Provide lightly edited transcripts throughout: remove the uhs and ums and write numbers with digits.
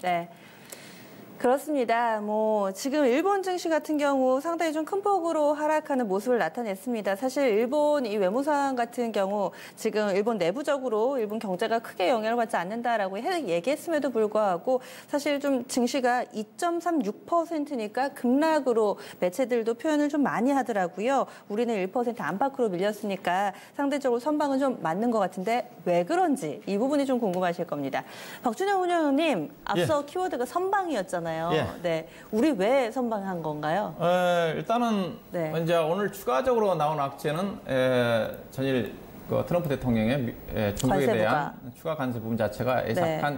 네. 그렇습니다. 지금 일본 증시 같은 경우 상당히 좀 큰 폭으로 하락하는 모습을 나타냈습니다. 사실 일본 이 외무 상황 같은 경우 지금 일본 내부적으로 일본 경제가 크게 영향을 받지 않는다라고 얘기했음에도 불구하고 사실 좀 증시가 2.36%니까 급락으로 매체들도 표현을 좀 많이 하더라고요. 우리는 1% 안팎으로 밀렸으니까 상대적으로 선방은 좀 맞는 것 같은데 왜 그런지 이 부분이 좀 궁금하실 겁니다. 박준영 운영님, 앞서 키워드가 선방이었잖아요. 예. 네, 우리 왜 선방한 건가요? 일단은 이제 오늘 추가적으로 나온 악재는 전일 트럼프 대통령의 중국에 대한 추가 관세 부분 자체가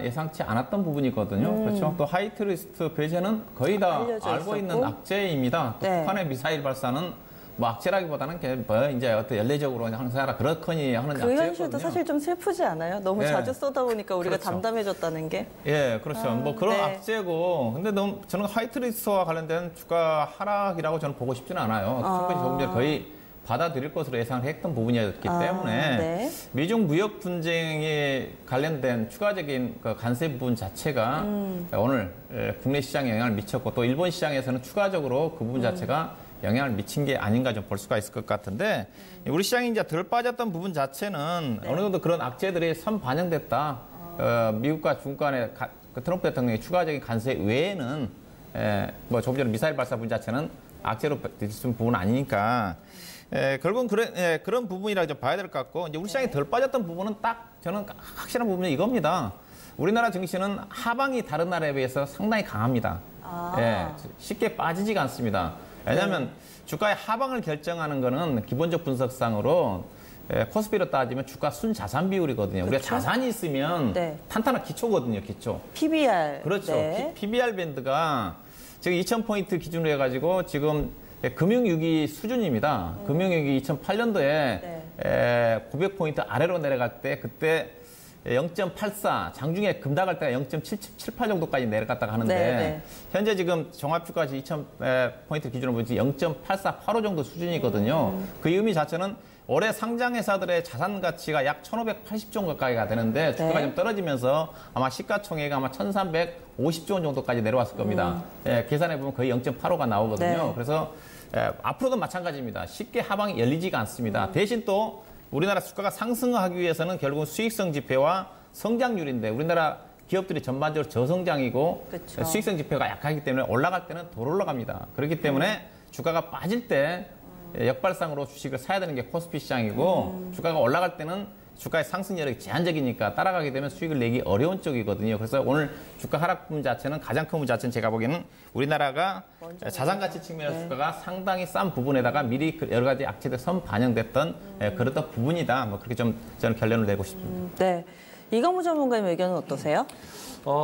예상치 않았던 부분이거든요. 그렇죠. 또 화이트리스트 배제는 거의 다 알고 있는 악재입니다. 또 북한의 미사일 발사는 악재라기보다는 이제 어떤 연례적으로 항상 그렇거니 하는 악재였거든요. 그 현실도 사실 좀 슬프지 않아요? 너무 자주 쏘다 보니까 우리가 그렇죠. 담담해졌다는 게. 예, 그렇죠. 그런 악재고. 근데 저는 화이트리스트와 관련된 주가 하락이라고 저는 보고 싶지는 않아요. 충분히 조금 전에 거의 받아들일 것으로 예상을 했던 부분이었기 때문에 미중 무역 분쟁에 관련된 추가적인 관세 부분 자체가 오늘 국내 시장에 영향을 미쳤고 또 일본 시장에서는 추가적으로 그 부분 자체가 영향을 미친 게 아닌가 좀 볼 수가 있을 것 같은데 우리 시장이 이제 덜 빠졌던 부분 자체는 어느 정도 그런 악재들이 선반영됐다. 미국과 중국 간의 트럼프 대통령의 추가적인 관세 외에는 조금 전에 미사일 발사 부분 자체는 악재로 뒤집힌 부분은 아니니까 결국은 그런 부분이라고 좀 봐야 될 것 같고 이제 우리 시장이 덜 빠졌던 부분은 딱 저는 확실한 부분이 이겁니다. 우리나라 증시는 하방이 다른 나라에 비해서 상당히 강합니다. 쉽게 빠지지가 않습니다. 왜냐하면 주가의 하방을 결정하는 거는 기본적 분석상으로 코스피로 따지면 주가 순자산 비율이거든요. 그렇죠? 우리가 자산이 있으면 탄탄한 기초거든요, 기초. PBR. 그렇죠. PBR 밴드가 지금 2,000포인트 기준으로 해가지고 지금 금융위기 수준입니다. 금융위기 2008년도에 900포인트 아래로 내려갈 때 그때 0.84, 장중에 급락할 때가 0.78 정도까지 내려갔다가 하는데 현재 지금 종합주가지 2,000포인트 기준으로 보면 0.8485 정도 수준이거든요. 그 의미 자체는 올해 상장회사들의 자산 가치가 약 1,580조 원 가까이가 되는데 주가가 좀 떨어지면서 아마 시가총액이 아마 1,350조 원 정도까지 내려왔을 겁니다. 계산해보면 거의 0.85가 나오거든요. 그래서 앞으로도 마찬가지입니다. 쉽게 하방이 열리지가 않습니다. 대신 또 우리나라 주가가 상승하기 위해서는 결국은 수익성 지표와 성장률인데 우리나라 기업들이 전반적으로 저성장이고 그쵸. 수익성 지표가 약하기 때문에 올라갈 때는 덜 올라갑니다. 그렇기 때문에 주가가 빠질 때 역발상으로 주식을 사야 되는 게 코스피 시장이고 주가가 올라갈 때는 주가의 상승 여력이 제한적이니까 따라가게 되면 수익을 내기 어려운 쪽이거든요. 그래서 오늘 주가 하락 부분 자체는 가장 큰 부분 자체는 제가 보기에는 우리나라가 자산가치 측면에서 주가가 상당히 싼 부분에다가 미리 여러 가지 악재들 선반영됐던 그랬던 부분이다. 그렇게 좀 저는 결론을 내고 싶습니다. 네. 이광무 전문가님 의견은 어떠세요?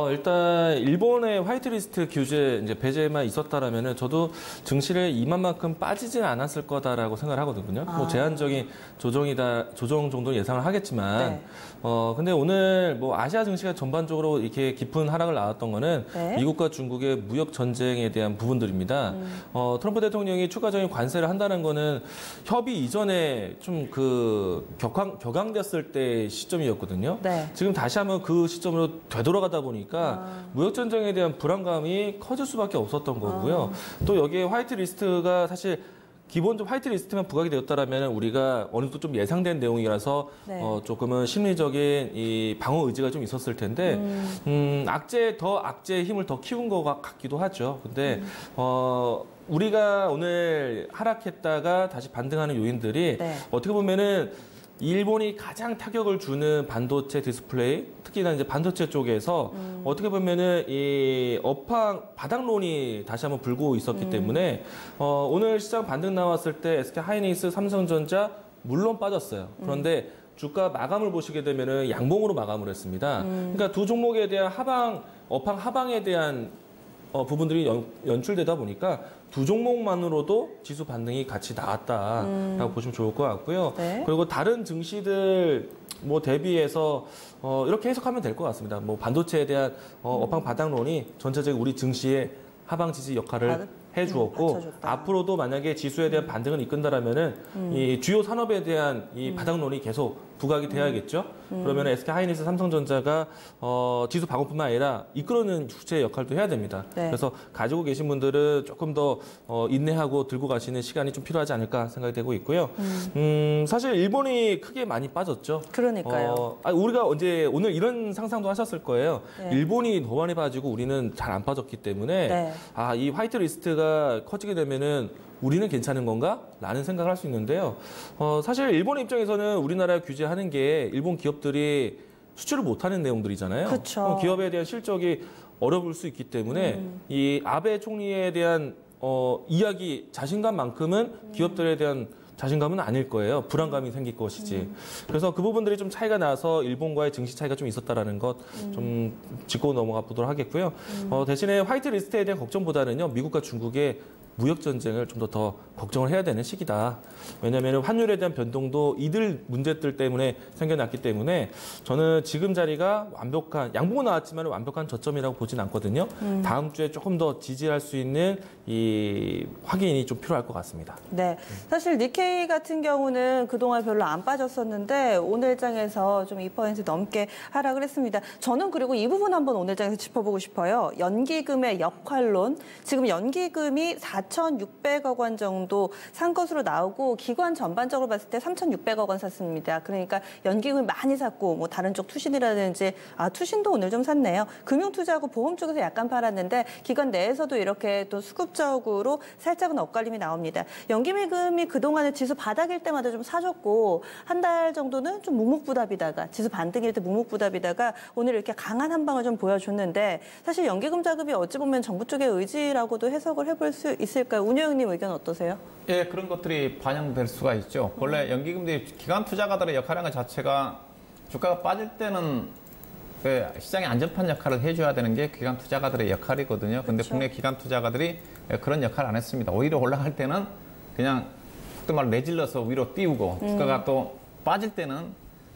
일단 일본의 화이트리스트 규제 이제 배제만 있었다라면은 저도 증시를 이만큼 빠지지는 않았을 거다라고 생각을 하거든요. 제한적인 조정 정도 예상을 하겠지만, 근데 오늘 아시아 증시가 전반적으로 이렇게 깊은 하락을 나왔던 거는 미국과 중국의 무역 전쟁에 대한 부분들입니다. 트럼프 대통령이 추가적인 관세를 한다는 거는 협의 이전에 좀 격앙됐을 때 시점이었거든요. 지금 다시 한번 그 시점으로 되돌아가다 보니까 무역 전쟁에 대한 불안감이 커질 수밖에 없었던 거고요. 또 여기에 화이트리스트가 사실 기본적으로 화이트리스트만 부각이 되었다라면 우리가 어느 정도 좀 예상된 내용이라서 조금은 심리적인 이 방어 의지가 좀 있었을 텐데 악재의 힘을 더 키운 것 같기도 하죠. 근데 우리가 오늘 하락했다가 다시 반등하는 요인들이 어떻게 보면은 일본이 가장 타격을 주는 반도체 디스플레이, 특히나 이제 반도체 쪽에서 어떻게 보면은 이 바닥론이 다시 한번 불고 있었기 때문에 오늘 시장 반등 나왔을 때 SK 하이닉스, 삼성전자 물론 빠졌어요. 그런데 주가 마감을 보시게 되면은 양봉으로 마감을 했습니다. 그러니까 두 종목에 대한 업황 하방에 대한 부분들이 연출되다 보니까 두 종목만으로도 지수 반등이 같이 나왔다라고 보시면 좋을 것 같고요. 그리고 다른 증시들 대비해서 이렇게 해석하면 될 것 같습니다. 반도체에 대한 업황 바닥론이 전체적인 우리 증시의 하방 지지 역할을 해주었고 앞으로도 만약에 지수에 대한 반등을 이끈다라면은 이 주요 산업에 대한 이 바닥론이 계속 부각이 돼야겠죠. 그러면 SK하이닉스, 삼성전자가 지수 방어뿐만 아니라 이끌어내는 주체 역할도 해야 됩니다. 네. 그래서 가지고 계신 분들은 조금 더 인내하고 들고 가시는 시간이 좀 필요하지 않을까 생각이 되고 있고요. 사실 일본이 크게 많이 빠졌죠. 그러니까요. 우리가 오늘 이런 상상도 하셨을 거예요. 네. 일본이 더 많이 빠지고 우리는 잘 안 빠졌기 때문에 네. 이 화이트 리스트가 커지게 되면은 우리는 괜찮은 건가? 라는 생각을 할 수 있는데요. 사실 일본의 입장에서는 우리나라 규제하는 게 일본 기업들이 수출을 못하는 내용들이잖아요. 그쵸. 기업에 대한 실적이 어려울 수 있기 때문에 이 아베 총리에 대한 이야기 자신감만큼은 기업들에 대한 자신감은 아닐 거예요. 불안감이 생길 것이지. 그래서 그 부분들이 좀 차이가 나서 일본과의 증시 차이가 좀 있었다라는 것 좀 짚고 넘어가 보도록 하겠고요. 대신에 화이트 리스트에 대한 걱정보다는요, 미국과 중국의 무역 전쟁을 좀 더 걱정을 해야 되는 시기다. 왜냐하면 환율에 대한 변동도 이들 문제들 때문에 생겨났기 때문에 저는 지금 자리가 완벽한 양봉은 나왔지만 완벽한 저점이라고 보진 않거든요. 다음 주에 조금 더 지지할 수 있는 이 확인이 좀 필요할 것 같습니다. 네, 사실 니케이 같은 경우는 그동안 별로 안 빠졌었는데 오늘장에서 좀 2% 넘게 하락을 했습니다. 저는 그리고 이 부분 한번 오늘장에서 짚어보고 싶어요. 연기금의 역할론. 지금 연기금이 4,600억 원 정도 산 것으로 나오고 기관 전반적으로 봤을 때 3,600억 원 샀습니다. 그러니까 연기금 많이 샀고 뭐 다른 쪽 투신이라든지 투신도 오늘 좀 샀네요. 금융투자하고 보험 쪽에서 약간 팔았는데 기관 내에서도 이렇게 또 수급적으로 살짝은 엇갈림이 나옵니다. 연기금이 그동안에 지수 바닥일 때마다 좀 사줬고 한 달 정도는 좀 묵묵부답이다가 지수 반등일 때 묵묵부답이다가 오늘 이렇게 강한 한 방을 좀 보여줬는데 사실 연기금 자금이 어찌 보면 정부 쪽의 의지라고도 해석을 해볼 수 있을까요? 운영님 의견 어떠세요? 예, 그런 것들이 반영될 수가 있죠. 원래 연기금들이 기관 투자가들의 역할이라는 것 자체가 주가가 빠질 때는 시장의 안전판 역할을 해줘야 되는 게 기관 투자가들의 역할이거든요. 근데 그렇죠. 국내 기관 투자가들이 그런 역할을 안 했습니다. 오히려 올라갈 때는 그냥 속된 말로 내질러서 위로 띄우고 주가가 또 빠질 때는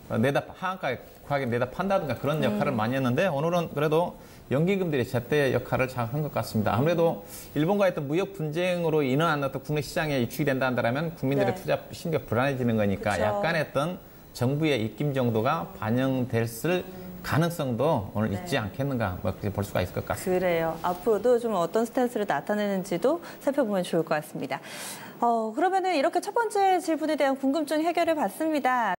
하한가에 과하게 내다 판다든가 그런 역할을 많이 했는데 오늘은 그래도 연기금들이 제때 역할을 잘 한 것 같습니다. 아무래도 일본과의 어떤 무역 분쟁으로 인한 어떤 국내 시장에 유축이 된다 한다면 국민들의 네. 투자 심리가 불안해지는 거니까 그쵸. 약간의 어떤 정부의 입김 정도가 반영됐을 가능성도 오늘 있지 않겠는가 그렇게 볼 수가 있을 것 같습니다. 그래요. 앞으로도 좀 어떤 스탠스를 나타내는지도 살펴보면 좋을 것 같습니다. 그러면은 이렇게 첫 번째 질문에 대한 궁금증 해결을 봤습니다.